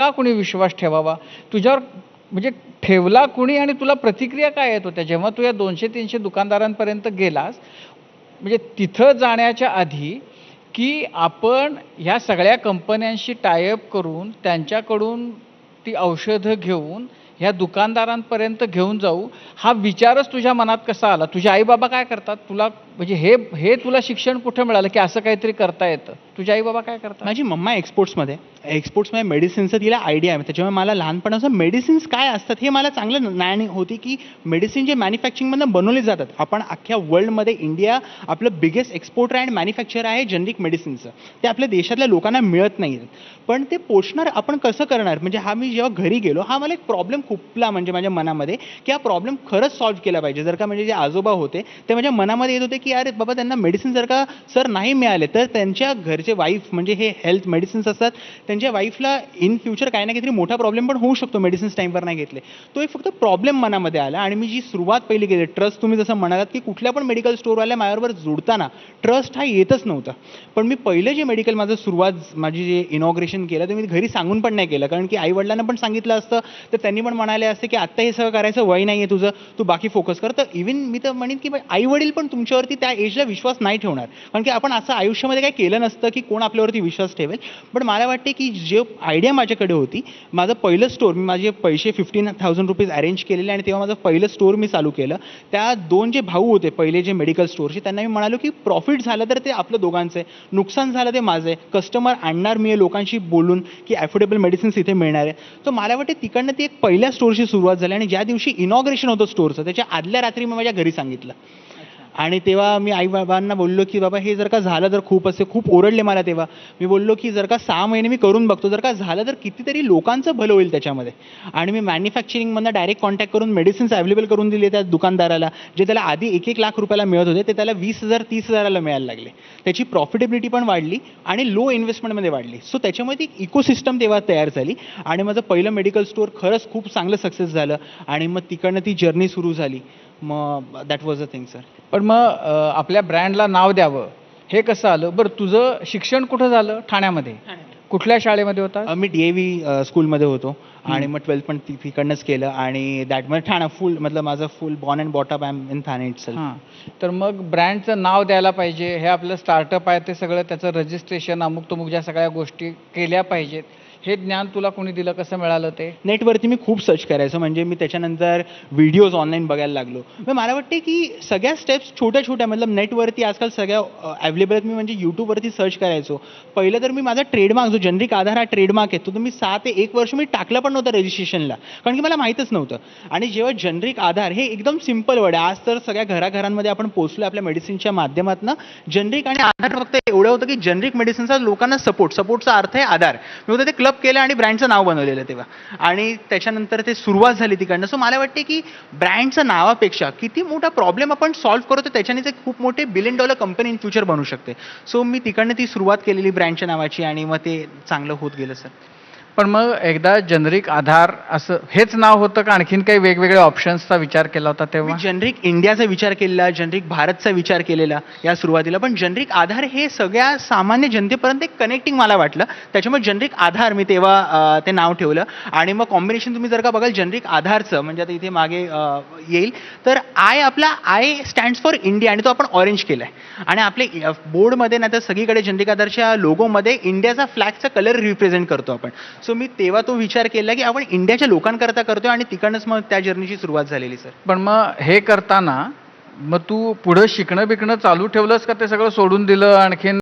का कुणी विश्वास ठेवावा तुझ्यावर? म्हणजे ठेवला कुणी आणि तुला प्रतिक्रिया काय येत होत्या जेव्हा तू या 200-300 दुकानदारांपर्यंत गेलास? म्हणजे तिथं जाण्याच्या आधी की आपण ह्या सगळ्या कंपन्यांशी टायअप करून त्यांच्याकडून ती औषधं घेऊन ह्या दुकानदारांपर्यंत घेऊन जाऊ, हा विचारच तुझ्या मनात कसा आला? तुझे आई बाबा काय करतात? तुला म्हणजे हे हे तुला शिक्षण कुठं मिळालं की असं काहीतरी करता येतं? तुझे आई बाबा काय करतात? माझी मम्मा एक्सपोर्ट्समध्ये मेडिसिनचं तिला आयडिया आहे. त्याच्यामुळे मला लहानपणापासून मेडिसिन्स काय असतात हे मला चांगलं ज्ञान होती, की मेडिसिन जे मॅन्युफॅक्चरिंगमधून बनवले जातात. आपण अख्ख्या वर्ल्डमध्ये इंडिया आपलं बिगेस्ट एक्सपोर्टर अँड मॅन्युफॅक्चर आहे जनरिक मेडिसिनचं. ते आपल्या देशातल्या लोकांना मिळत नाही. पण ते पोचणार आपण कसं करणार? म्हणजे मी जेव्हा घरी गेलो, हा मला एक प्रॉब्लेम खुपला म्हणजे माझ्या मनामध्ये, की हा प्रॉब्लेम खरंच सॉल्व्ह केला पाहिजे. जर का म्हणजे जे आजोबा होते ते माझ्या मनामध्ये येत होते, की अरे बाबा त्यांना मेडिसिन जर का नाही मिळाले तर त्यांच्या घरचे वाईफ म्हणजे हे हेल्थ मेडिसिन्स असतात, त्यांच्या वाईफला इन फ्युचर काही ना काहीतरी मोठा प्रॉब्लेम पण होऊ शकतो मेडिसिन्स टाईमवर नाही घेतले. तो एक फक्त प्रॉब्लेम मनामध्ये आला आणि मी जी सुरुवात पहिली केली ट्रस्ट, तुम्ही जसं म्हणालात की कुठल्या पण मेडिकल स्टोरवाल्या माझ्याबरोबर जोडताना ट्रस्ट हा येतच नव्हता. पण मी पहिलं जे मेडिकल माझी जे इनॉग्रेशन केलं ते मी घरी सांगून पण नाही केलं, कारण की आई वडिलांना पण सांगितलं असतं तर त्यांनी पण म्हणाले असते की आत्ता हे सगळं करायचं वय नाही आहे तुझं, तू बाकी फोकस कर. तर इव्हन मी तर म्हणेन की आई वडील पण तुमच्यावरती त्या एजला विश्वास नाही ठेवणार, कारण की आपण असं आयुष्यामध्ये काही केलं नसतं की कोण आपल्यावरती विश्वास ठेवेल. पण मला वाटते की जे आयडिया माझ्याकडे होती, माझं पहिलं स्टोअर, मी माझे पैसे ₹15,000 अरेंज केलेले आणि तेव्हा माझं पहिलं स्टोअर मी चालू केलं. त्या 2 जे भाऊ होते पहिले जे मेडिकल स्टोअरचे, त्यांना मी म्हणालो की प्रॉफिट झालं तर ते आपलं दोघांचं आहे, नुकसान झालं ते माझं आहे. कस्टमर आणणार मी लोकांशी बोलून की अफोर्डेबल मेडिसिन्स इथे मिळणार आहे. तर मला वाटते तिकडनं ती एक पहिल्या स्टोअरची सुरुवात झाली आणि ज्या दिवशी इनॉग्रेशन होतं स्टोअरचं त्याच्या आदल्या रात्री मी माझ्या घरी सांगितलं. आणि तेव्हा मी आई बाबांना बोललो की बाबा हे जर का झालं तर खूप ओरडले मला. तेव्हा मी बोललो की जर का 6 महिने मी करून बघतो, जर का झालं तर कितीतरी लोकांचं भलं होईल त्याच्यामध्ये. आणि मी मॅन्युफॅक्चरिंगमधनं डायरेक्ट कॉन्टॅक्ट करून मेडिसिन्स अवेलेबल करून दिले त्या दुकानदाराला, जे त्याला आधी 1-1 लाख रुपयाला मिळत होते ते त्याला 20,000-30,000ला मिळायला लागले. त्याची प्रॉफिटेबिलिटी पण वाढली आणि लो इन्व्हेस्टमेंटमध्ये वाढली. सो त्याच्यामुळे ती इकोसिस्टम तेव्हा तयार झाली आणि माझं पहिलं मेडिकल स्टोअर खरंच खूप चांगलं सक्सेस झालं आणि मग तिकडनं ती जर्नी सुरू झाली. मग that was a thing sir. पण मग आपल्या ब्रँडला नाव द्यावं हे कसं आलं? बरं, तुझं शिक्षण कुठं झालं? ठाण्यामध्ये. कुठल्या शाळेमध्ये होता? मी DAV स्कूलमध्ये होतो आणि मग 12th पण तिकडनंच केलं आणि दॅट म्हणजे ठाणा फुल मतलब माझं full born and brought up I am in Thane itself. हां. तर मग ब्रँडचं नाव द्यायला पाहिजे. हे आपलं स्टार्टअप आहे ते सगळं त्याचं रजिस्ट्रेशन अमुक-तमुक ज्या सगळ्या गोष्टी केल्या पाहिजेत. हे ज्ञान तुला कोणी दिलं? कसं मिळालं ते? नेटवरती मी खूप सर्च करायचो. म्हणजे मी त्याच्यानंतर व्हिडिओज ऑनलाईन बघायला लागलो. मग मला वाटते की सगळ्या स्टेप्स छोट्या-छोट्या मतलब नेटवरती आजकाल सगळ्या अवेलेबल आहेत. मी म्हणजे YouTubeवरती सर्च करायचो. पहिलं तर मी माझा ट्रेडमार्क जो जनरिक आधार हा ट्रेडमार्क आहे तो मी 6 ते 1 वर्ष मी टाकला पण नव्हता रजिस्ट्रेशनला, कारण की मला माहीतच नव्हतं. आणि जेव्हा जनरिक आधार हे एकदम सिम्पल वर्ड आहे. आज तर सगळ्या घराघरांमध्ये आपण पोहोचलो आपल्या मेडिसिनच्या माध्यमातून. जनरिक आणि आधार फक्त एवढं होतं की जनरिक मेडिसिनचा लोकांना सपोर्टचा अर्थ आहे आधार. मी होतं ते क्लब केलं आणि ब्रँडचं नाव बनवलेलं तेव्हा आणि त्याच्यानंतर ते सुरुवात झाली तिकडनं. सो मला वाटते की ब्रँडच्या नावापेक्षा किती मोठा प्रॉब्लेम आपण सॉल्व्ह करतो त्याच्याने ते खूप मोठे $1 बिलियन कंपनी इन फ्युचर बनू शकते. सो मी तिकडनं ती सुरुवात केलेली ब्रँडच्या नावाची आणि मग ते चांगलं होत गेलं सर. पण मग एकदा जनरिक आधार असं हेच नाव होतं का आणखीन काही वेगवेगळ्या ऑप्शन्सचा विचार केला होता तेव्हा? मी जनरिक इंडियाचा विचार केलेला, जनरिक भारतचा विचार केलेला या सुरुवातीला. पण जनरिक आधार हे सगळ्या सामान्य जनतेपर्यंत एक कनेक्टिंग मला वाटलं. त्याच्यामुळे जनरिक आधार मी तेव्हा ते नाव ठेवलं. आणि मग कॉम्बिनेशन तुम्ही जर का बघाल जनरिक आधारचं म्हणजे आता इथे मागे येईल तर आय स्टँड्स फॉर इंडिया आणि तो आपण ऑरेंज केला आहे आणि आपले बोर्डमध्ये नाही तर सगळीकडे जनरिक आधारच्या लोगोमध्ये इंडियाचा फ्लॅगचा कलर रिप्रेझेंट करतो आपण. सो मी तेव्हा तो विचार केला की आपण इंडियाच्या लोकांकरता करतोय आणि तिकडनंच मग त्या जर्नीची सुरुवात झालेली सर. पण मग हे करताना मग तू पुढं शिकणं बिकणं चालू ठेवलंस का ते सगळं सोडून दिलं आणखीन?